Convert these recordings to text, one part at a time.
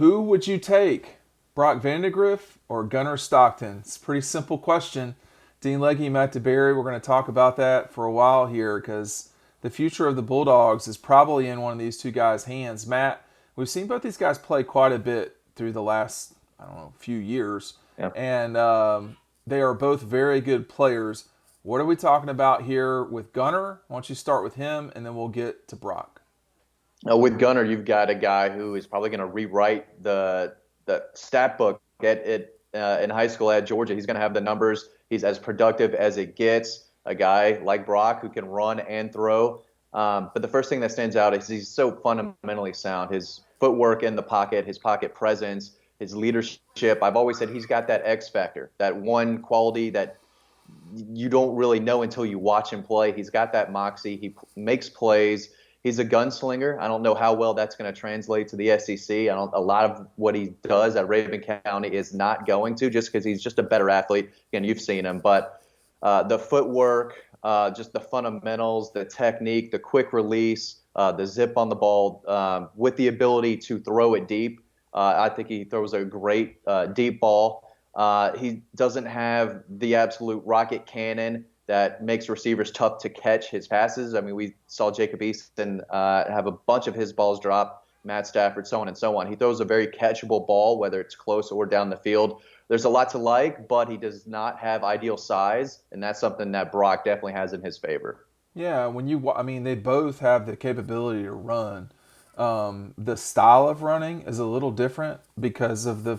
Who would you take, Brock Vandagriff or Gunnar Stockton? It's a pretty simple question. Dean Legge and Matt DeBary, we're going to talk about that for a while here because the future of the Bulldogs is probably in one of these two guys' hands. Matt, we've seen both these guys play quite a bit through the last, I don't know, few years, Yeah. and they are both very good players. What are we talking about here with Gunnar? Why don't you start with him, and then we'll get to Brock. With Gunner, you've got a guy who is probably going to rewrite the stat book in high school at Georgia. He's going to have the numbers. He's as productive as it gets. A guy like Brock who can run and throw. But the first thing that stands out is he's so fundamentally sound. His footwork in the pocket, his pocket presence, his leadership. I've always said he's got that X factor, that one quality that you don't really know until you watch him play. He's got that moxie. He makes plays. He's a gunslinger. I don't know how well that's going to translate to the SEC. A lot of what he does at Raven County is not going to, just because he's just a better athlete. Again, you've seen him, but the footwork, just the fundamentals, the technique, the quick release, the zip on the ball, with the ability to throw it deep. I think he throws a great deep ball. He doesn't have the absolute rocket cannon that makes receivers tough to catch his passes. I mean, we saw Jacob Easton have a bunch of his balls drop, Matt Stafford, so on and so on. He throws a very catchable ball, whether it's close or down the field. There's a lot to like, but he does not have ideal size, and that's something that Brock definitely has in his favor. Yeah, I mean, they both have the capability to run. The style of running is a little different because of the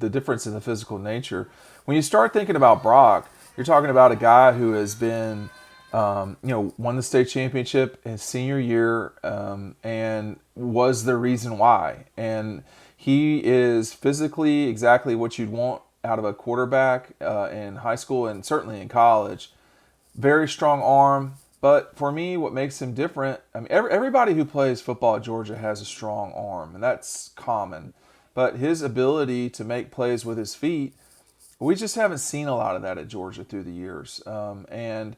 difference in the physical nature. When you start thinking about Brock, you're talking about a guy who has been, won the state championship his senior year, and was the reason why. And he is physically exactly what you'd want out of a quarterback in high school and certainly in college. Very strong arm. But for me, what makes him different, I mean, everybody who plays football at Georgia has a strong arm, and that's common. But his ability to make plays with his feet, we just haven't seen a lot of that at Georgia through the years. And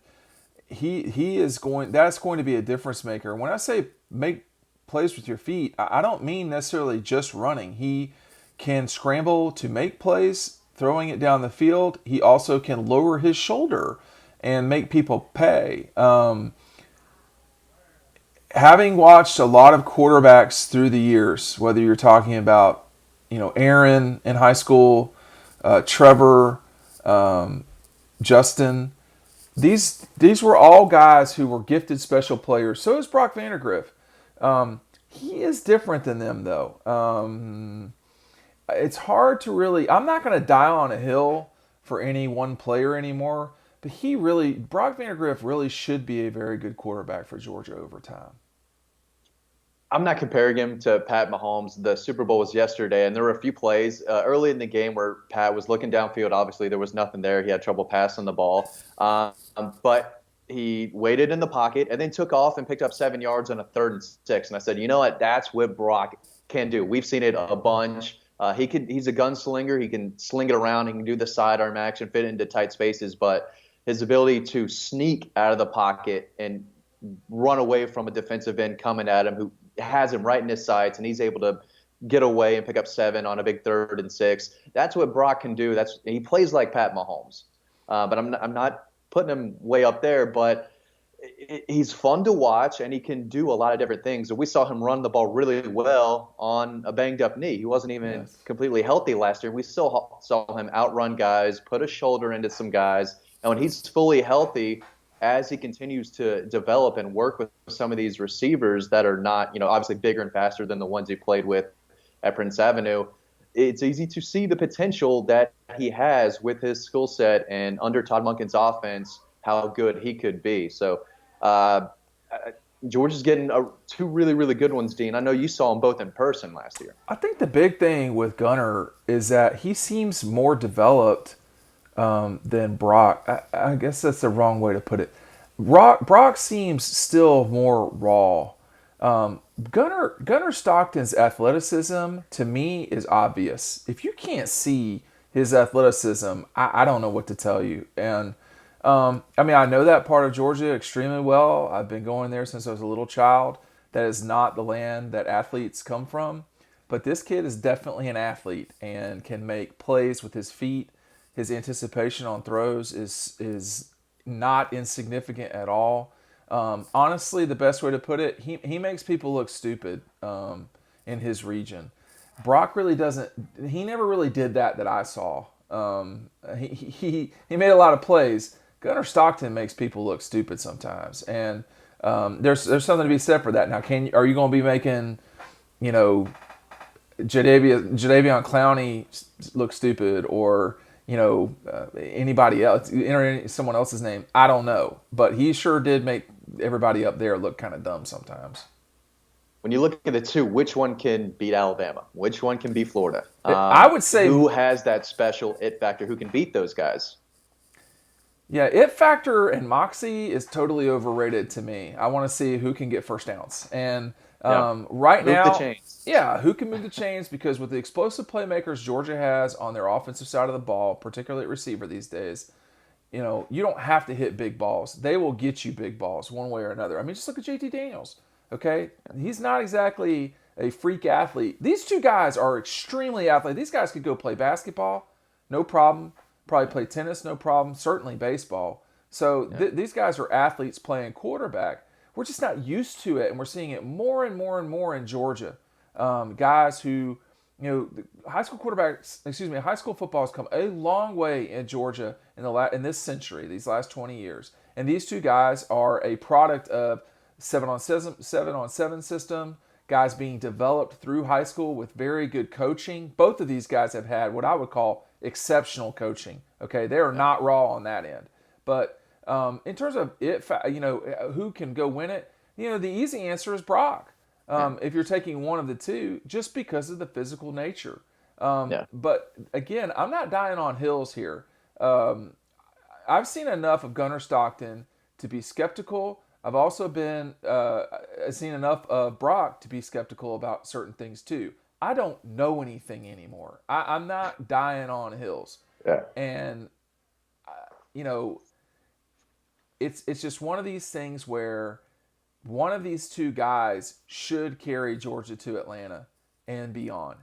he is going. That's going to be a difference maker. When I say make plays with your feet, I don't mean necessarily just running. He can scramble to make plays, throwing it down the field. He also can lower his shoulder and make people pay. Having watched a lot of quarterbacks through the years, whether you're talking about, Aaron in high school, Trevor, Justin, these were all guys who were gifted special players. So is Brock Vandagriff. He is different than them, though. It's hard to really. I'm not going to die on a hill for any one player anymore. But Brock Vandagriff really should be a very good quarterback for Georgia over time. I'm not comparing him to Pat Mahomes. The Super Bowl was yesterday, and there were a few plays early in the game where Pat was looking downfield. Obviously, there was nothing there. He had trouble passing the ball. But he waited in the pocket and then took off and picked up 7 yards on a 3rd and 6. And I said, you know what? That's what Brock can do. We've seen it a bunch. He's a gunslinger. He can sling it around. He can do the sidearm action, fit into tight spaces. But his ability to sneak out of the pocket and run away from a defensive end coming at him who has him right in his sights, and he's able to get away and pick up 7 on a big 3rd and 6. That's what Brock can do. He plays like Pat Mahomes, but I'm not putting him way up there. But he's fun to watch, and he can do a lot of different things. And we saw him run the ball really well on a banged up knee. He wasn't even completely healthy last year. We still saw him outrun guys, put a shoulder into some guys. And when he's fully healthy, as he continues to develop and work with some of these receivers that are not, obviously bigger and faster than the ones he played with at Prince Avenue, it's easy to see the potential that he has with his skill set and under Todd Monken's offense, how good he could be. So Georgia's getting two really, really good ones, Dean. I know you saw them both in person last year. I think the big thing with Gunnar is that he seems more developed than Brock. I guess that's the wrong way to put it. Brock seems still more raw. Gunnar Stockton's athleticism to me is obvious. If you can't see his athleticism, I don't know what to tell you. And I know that part of Georgia extremely well. I've been going there since I was a little child. That is not the land that athletes come from. But this kid is definitely an athlete and can make plays with his feet. His anticipation on throws is not insignificant at all. Honestly, the best way to put it, he makes people look stupid in his region. Brock really doesn't. He never really did that I saw. He made a lot of plays. Gunnar Stockton makes people look stupid sometimes, and there's something to be said for that. Now, are you going to be making, you know, Jadeveon Clowney look stupid, or anybody else, enter someone else's name? I don't know, but he sure did make everybody up there look kind of dumb sometimes. When you look at the two, which one can beat Alabama? Which one can beat Florida? I would say who has that special it factor? Who can beat those guys? Yeah, it factor and moxie is totally overrated to me. I want to see who can get first downs. And Yeah, right move the now, chains. yeah, who can move the chains? Because with the explosive playmakers Georgia has on their offensive side of the ball, particularly at receiver these days, you don't have to hit big balls. They will get you big balls one way or another. I mean, just look at JT Daniels. Okay, he's not exactly a freak athlete. These two guys are extremely athletic. These guys could go play basketball, no problem. Probably play tennis, no problem. Certainly baseball. So these guys are athletes playing quarterback. We're just not used to it, and we're seeing it more and more and more in Georgia. Guys who, high school quarterbacks, high school football has come a long way in Georgia in this century, these last 20 years. And these two guys are a product of 7-on-7 system, guys being developed through high school with very good coaching. Both of these guys have had what I would call exceptional coaching. Okay, they are not raw on that end. But in terms of it, who can go win it? The easy answer is Brock. If you're taking one of the two, just because of the physical nature. Yeah. But again, I'm not dying on Hills here. I've seen enough of Gunnar Stockton to be skeptical. I've also been seen enough of Brock to be skeptical about certain things too. I don't know anything anymore. I'm not dying on Hills, Yeah. and it's just one of these things where one of these two guys should carry Georgia to Atlanta and beyond.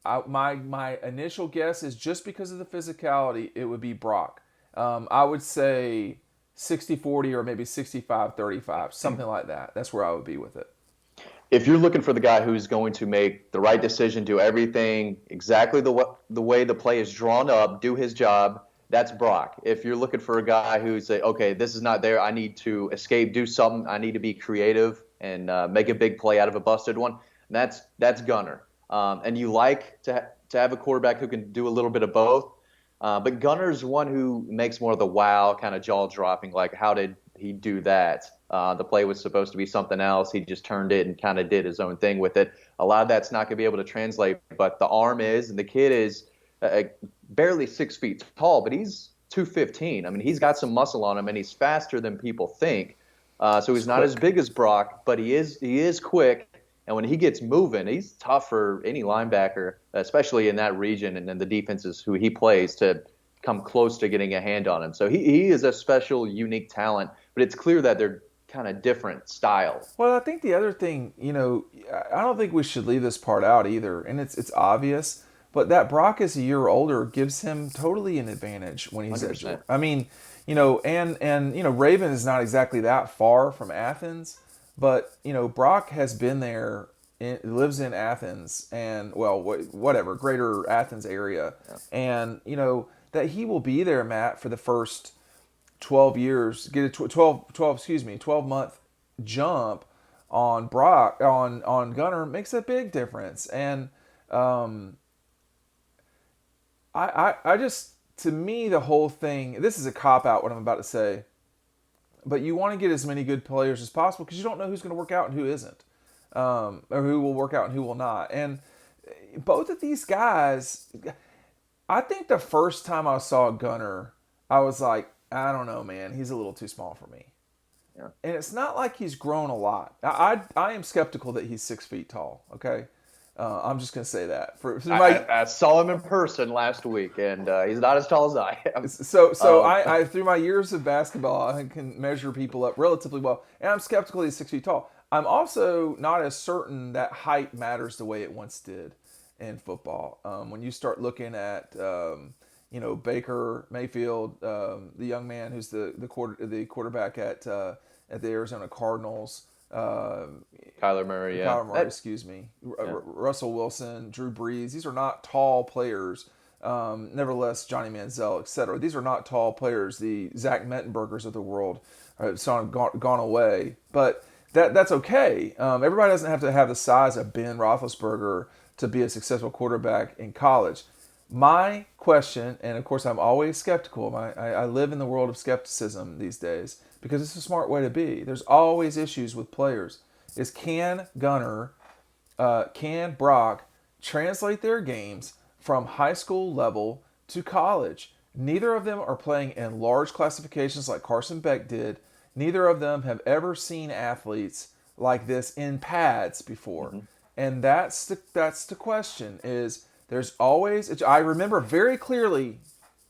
My initial guess is just because of the physicality, it would be Brock. I would say 60-40 or maybe 65-35, something like that. That's where I would be with it. If you're looking for the guy who's going to make the right decision, do everything exactly the way the play is drawn up, do his job, that's Brock. If you're looking for a guy who's say, okay, this is not there, I need to escape, do something, I need to be creative and make a big play out of a busted one, that's Gunner. And you like to have a quarterback who can do a little bit of both. But Gunner's one who makes more of the wow kind of jaw dropping, like how did he do that? The play was supposed to be something else. He just turned it and kind of did his own thing with it. A lot of that's not going to be able to translate, but the arm is, and the kid is barely 6 feet tall, but he's 215. I mean, he's got some muscle on him, and he's faster than people think. So he's not as big as Brock, but he is quick. And when he gets moving, he's tough for any linebacker, especially in that region and then the defenses who he plays to come close to getting a hand on him. So he is a special, unique talent, but it's clear that they're kind of different styles. Well, I think the other thing, I don't think we should leave this part out either, and it's obvious, but that Brock is a year older gives him totally an advantage when he's 100%. at. I mean, Raven is not exactly that far from Athens, but Brock has been there, lives in Athens, and whatever, greater Athens area, Yeah. and that he will be there, Matt, for the first 12 years, get a 12-month jump on Brock on Gunner makes a big difference. And I just, to me, the whole thing, this is a cop out what I'm about to say, but you want to get as many good players as possible because you don't know who's going to work out and who isn't, or who will work out and who will not. And both of these guys, I think the first time I saw Gunner, I was like, I don't know, man. He's a little too small for me. Yeah. And it's not like he's grown a lot. I am skeptical that he's 6 feet tall. Okay, I'm just gonna say that. I saw him in person last week, and he's not as tall as I am. I through my years of basketball, I can measure people up relatively well, and I'm skeptical he's 6 feet tall. I'm also not as certain that height matters the way it once did. in football. When you start looking at Baker Mayfield, the young man who's the quarterback at the Arizona Cardinals, Kyler Murray, yeah. Kyler Murray, excuse me, Yeah. Russell Wilson, Drew Brees. These are not tall players. Nevertheless, Johnny Manziel, etc. These are not tall players. The Zach Mettenbergers of the world have sort of gone away, but that's okay. Everybody doesn't have to have the size of Ben Roethlisberger to be a successful quarterback in college. My question, and of course I'm always skeptical. I live in the world of skepticism these days because it's a smart way to be. There's always issues with players. Is can Brock translate their games from high school level to college? Neither of them are playing in large classifications like Carson Beck did. Neither of them have ever seen athletes like this in pads before. Hmm. And that's the question is there's always I remember very clearly,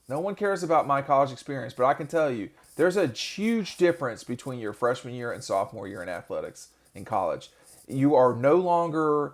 no one cares about my college experience, but I can tell you there's a huge difference between your freshman year and sophomore year in athletics in college. You are no longer,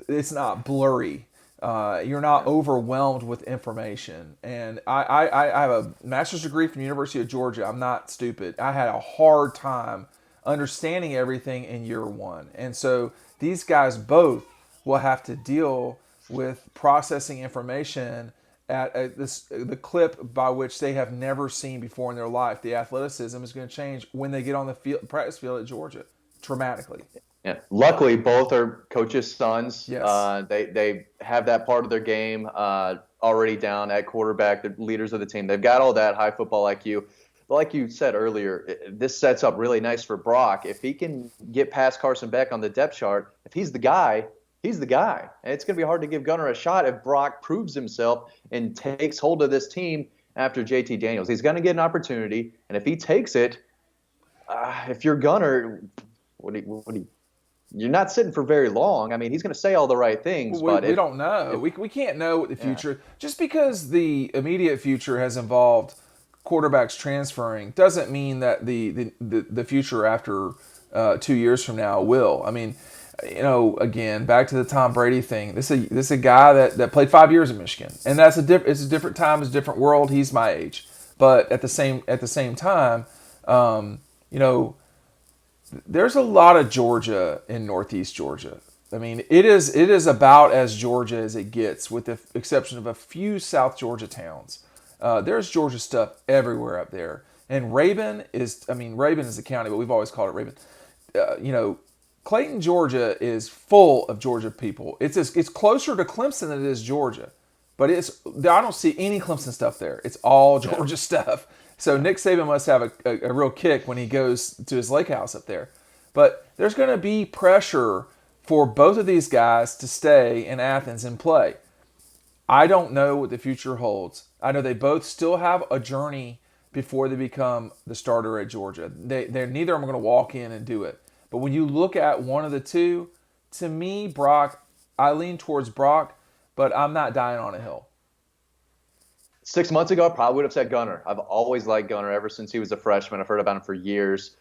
it's not blurry. You're not overwhelmed with information. And I have a master's degree from the University of Georgia. I'm not stupid. I had a hard time understanding everything in year one. And so these guys both will have to deal with processing information at the clip by which they have never seen before in their life. The athleticism is going to change when they get on the practice field at Georgia dramatically. Yeah. Luckily, both are coaches' sons. Yes. They have that part of their game already down at quarterback. The leaders of the team. They've got all that high football IQ. But like you said earlier, this sets up really nice for Brock. If he can get past Carson Beck on the depth chart, if he's the guy, he's the guy. And it's going to be hard to give Gunner a shot if Brock proves himself and takes hold of this team after JT Daniels. He's going to get an opportunity, and if he takes it, if you're Gunner, what do you you're not sitting for very long. I mean, he's going to say all the right things, but we don't know. We can't know what the future. Just because the immediate future has involved quarterbacks transferring doesn't mean that the future after 2 years from now will. I mean, again, back to the Tom Brady thing. This is a guy that played 5 years in Michigan, and it's a different time, it's a different world. He's my age, but at the same time, you know there's a lot of Georgia in Northeast Georgia. I mean, it is about as Georgia as it gets, with the exception of a few South Georgia towns. There's Georgia stuff everywhere up there. And Raven is the county, but we've always called it Raven. Clayton, Georgia is full of Georgia people. It's closer to Clemson than it is Georgia, but I don't see any Clemson stuff there. It's all Georgia stuff. So Nick Saban must have a real kick when he goes to his lake house up there. But there's going to be pressure for both of these guys to stay in Athens and play. I don't know what the future holds. I know they both still have a journey before they become the starter at Georgia. They're neither of them are going to walk in and do it. But when you look at one of the two, to me, Brock, I lean towards Brock, but I'm not dying on a hill. 6 months ago, I probably would have said Gunner. I've always liked Gunner ever since he was a freshman. I've heard about him for years.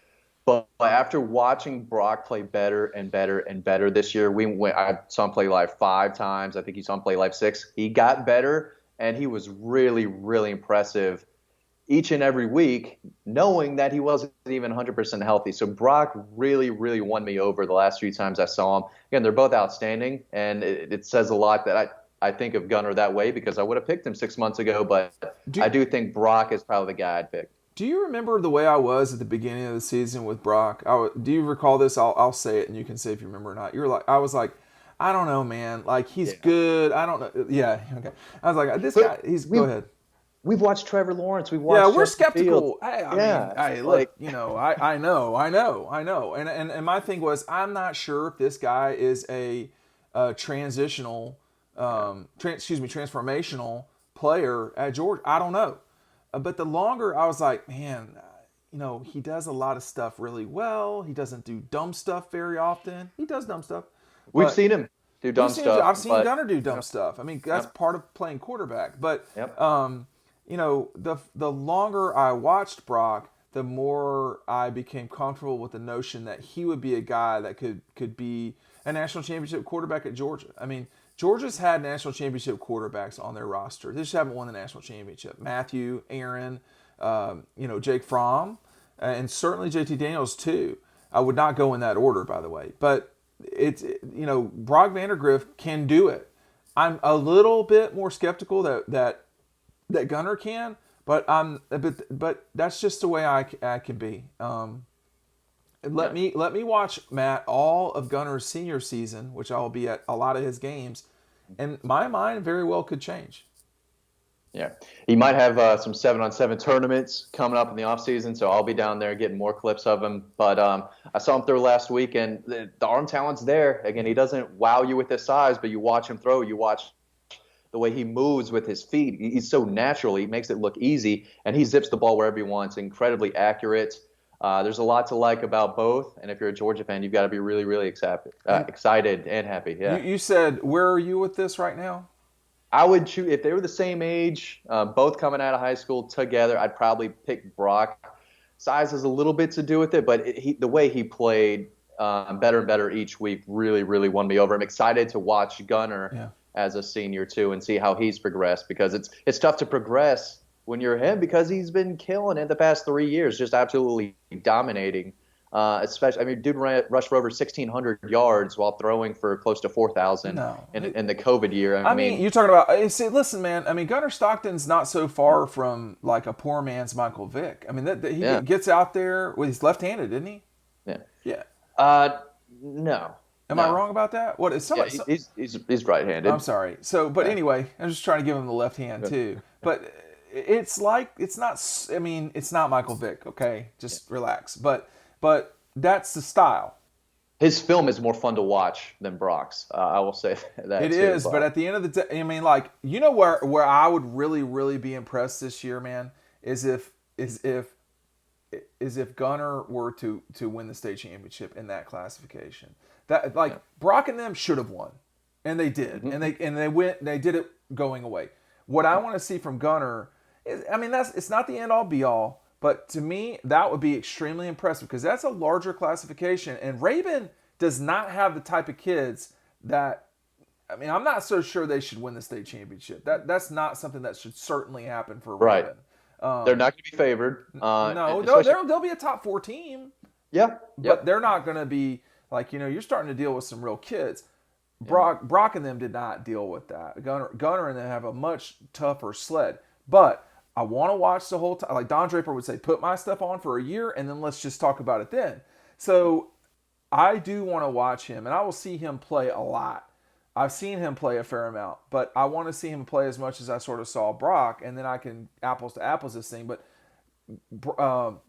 But after watching Brock play better and better and better this year, I saw him play live 5 times. I think he saw him play live 6. He got better, and he was really, really impressive each and every week, knowing that he wasn't even 100% healthy. So Brock really, really won me over the last few times I saw him. Again, they're both outstanding, and it says a lot that I think of Gunner that way because I would have picked him 6 months ago, but I do think Brock is probably the guy I'd pick. Do you remember the way I was at the beginning of the season with Brock? Do you recall this? I'll say it, and you can say if you remember or not. I was like, I don't know, man. Like, he's good. I don't know. Yeah, okay. I was like, this guy. Go ahead. We've watched Trevor Lawrence. We've watched. We're Justin skeptical. Fields. Hey, look, I know. And my thing was, I'm not sure if this guy is a transformational player at Georgia. I don't know. But the longer I was like, man, he does a lot of stuff really well. He doesn't do dumb stuff very often. He does dumb stuff. We've seen him do dumb stuff. I've seen Gunner do dumb stuff. I mean, that's part of playing quarterback. But, the longer I watched Brock, the more I became comfortable with the notion that he would be a guy that could be a national championship quarterback at Georgia. I mean, Georgia's had national championship quarterbacks on their roster. They just haven't won the national championship. Matthew, Aaron, Jake Fromm, and certainly JT Daniels too. I would not go in that order, by the way. But Brock Vandagriff can do it. I'm a little bit more skeptical that Gunner can, but that's just the way I can be. Let me watch, Matt, all of Gunner's senior season, which I will be at a lot of his games, and my mind very well could change. Yeah, he might have some 7-on-7 tournaments coming up in the offseason, so I'll be down there getting more clips of him. But I saw him throw last week, and the arm talent's there. Again, he doesn't wow you with his size, but you watch him throw, you watch the way he moves with his feet. He's so natural. He makes it look easy, and he zips the ball wherever he wants. Incredibly accurate. There's a lot to like about both, and if you're a Georgia fan, you've got to be really, really excited and happy. Yeah. You said, where are you with this right now? I would choose, if they were the same age, both coming out of high school together, I'd probably pick Brock. Size has a little bit to do with it, but the way he played better and better each week really, really won me over. I'm excited to watch Gunner as a senior too and see how he's progressed, because it's tough to progress when you're him, because he's been killing it the past 3 years, just absolutely dominating. Especially, dude rushed for over 1,600 yards while throwing for close to 4,000 in the COVID year. I mean, you're talking about. See, listen, man. Gunner Stockton's not so far from like a poor man's Michael Vick. He gets out there with he's left-handed, isn't he? Yeah. Yeah. No. Am I wrong about that? What is somebody? Yeah, he's right-handed. I'm sorry. So, but anyway, I'm just trying to give him the left hand too. But it's not Michael Vick. Okay, just relax. But that's the style. His film is more fun to watch than Brock's. I will say that. It is, but at the end of the day, where I would really, really be impressed this year, man, is if Gunner were to win the state championship in that classification. That Brock and them should have won, and they did, and they did it going away. What I want to see from Gunner is, it's not the end all be all. But to me, that would be extremely impressive, because that's a larger classification. And Rabin does not have the type of kids that, I'm not so sure they should win the state championship. That's not something that should certainly happen for Rabin. They're not going to be favored. No, they'll be a top 4 team. Yeah. But they're not going to be, you're starting to deal with some real kids. Brock and them did not deal with that. Gunner and them have a much tougher sled. But I want to watch the whole time. Like Don Draper would say, put my stuff on for a year and then let's just talk about it then. So I do want to watch him, and I will see him play a lot. I've seen him play a fair amount, but I want to see him play as much as I sort of saw Brock, and then I can apples to apples this thing. But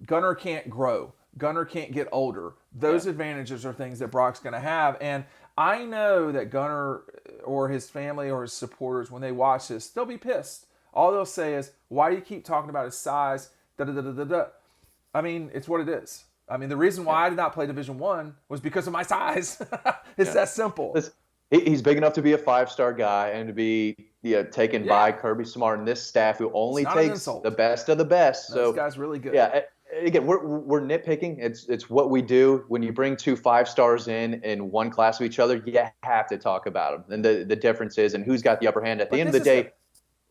Gunner can't grow. Gunner can't get older. Those advantages are things that Brock's going to have. And I know that Gunner or his family or his supporters, when they watch this, they'll be pissed. All they'll say is, why do you keep talking about his size? It's what it is. The reason why I did not play Division I was because of my size. It's that simple. He's big enough to be a 5-star guy and to be taken by Kirby Smart and this staff, who only takes the best of the best. So this guy's really good. Yeah. Again, we're nitpicking. It's what we do. When you bring 2 5-stars in one class of each other, you have to talk about them and the differences and who's got the upper hand. At the end of the day,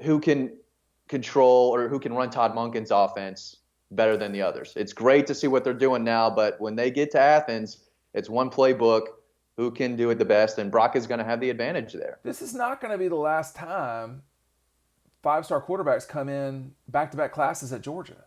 who can control or who can run Todd Monken's offense better than the others. It's great to see what they're doing now, but when they get to Athens, it's one playbook. Who can do it the best? And Brock is going to have the advantage there. This is not going to be the last time 5-star quarterbacks come in back-to-back classes at Georgia.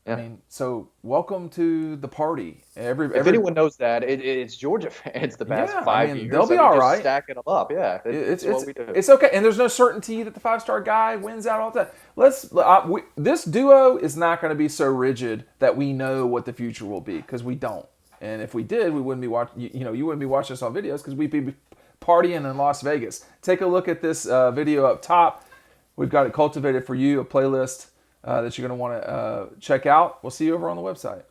Yeah. So welcome to the party. If anyone knows that, it's Georgia fans the past 5 years. They'll be all right. Stacking them up, yeah. It's what we do. It's okay, and there's no certainty that the 5-star guy wins out all the time. This duo is not going to be so rigid that we know what the future will be, because we don't. And if we did, we wouldn't be watching. You wouldn't be watching us on videos, because we'd be partying in Las Vegas. Take a look at this video up top. We've got it cultivated for you, a playlist that you're going to want to check out. We'll see you over on the website.